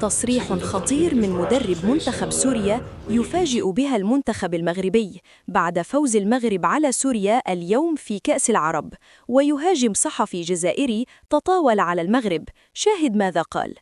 تصريح خطير من مدرب منتخب سوريا يفاجئ بها المنتخب المغربي بعد فوز المغرب على سوريا اليوم في كأس العرب. ويهاجم صحفي جزائري تطاول على المغرب. شاهد ماذا قال.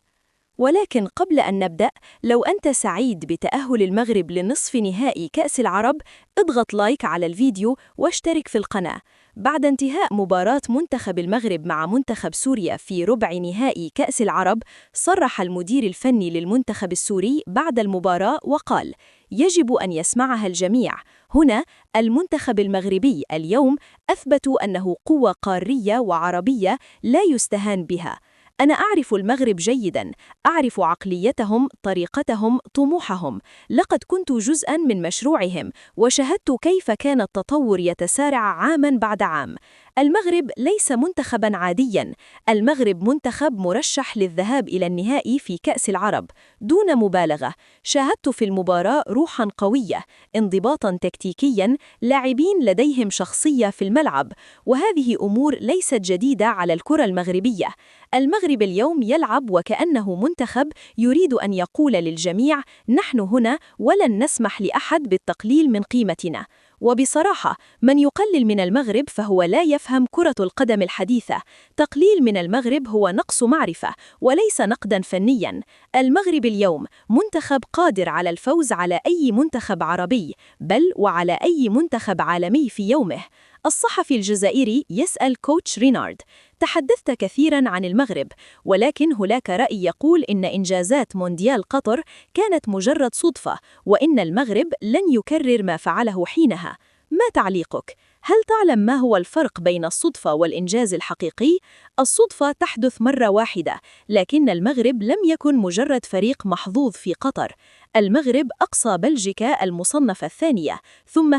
ولكن قبل أن نبدأ، لو أنت سعيد بتأهل المغرب لنصف نهائي كأس العرب، اضغط لايك على الفيديو واشترك في القناة. بعد انتهاء مباراة منتخب المغرب مع منتخب سوريا في ربع نهائي كأس العرب، صرح المدير الفني للمنتخب السوري بعد المباراة وقال: يجب أن يسمعها الجميع. هنا المنتخب المغربي اليوم أثبتوا أنه قوة قارية وعربية لا يستهان بها. أنا أعرف المغرب جيداً، أعرف عقليتهم، طريقتهم، طموحهم. لقد كنت جزءاً من مشروعهم، وشاهدت كيف كان التطور يتسارع عاماً بعد عام. المغرب ليس منتخباً عادياً، المغرب منتخب مرشح للذهاب إلى النهائي في كأس العرب. دون مبالغة، شاهدت في المباراة روحاً قوية، انضباطاً تكتيكياً، لاعبين لديهم شخصية في الملعب، وهذه أمور ليست جديدة على الكرة المغربية. المغرب اليوم يلعب وكأنه منتخب يريد أن يقول للجميع: نحن هنا ولن نسمح لأحد بالتقليل من قيمتنا. وبصراحة، من يقلل من المغرب فهو لا يفهم كرة القدم الحديثة. تقليل من المغرب هو نقص معرفة وليس نقداً فنياً. المغرب اليوم منتخب قادر على الفوز على أي منتخب عربي، بل وعلى أي منتخب عالمي في يومه. الصحفي الجزائري يسأل كوتش رينارد: تحدثت كثيراً عن المغرب، ولكن هناك رأي يقول إن إنجازات مونديال قطر كانت مجرد صدفة، وإن المغرب لن يكرر ما فعله حينها. ما تعليقك؟ هل تعلم ما هو الفرق بين الصدفة والإنجاز الحقيقي؟ الصدفة تحدث مرة واحدة، لكن المغرب لم يكن مجرد فريق محظوظ في قطر. المغرب أقصى بلجيكا المصنفة الثانية، ثم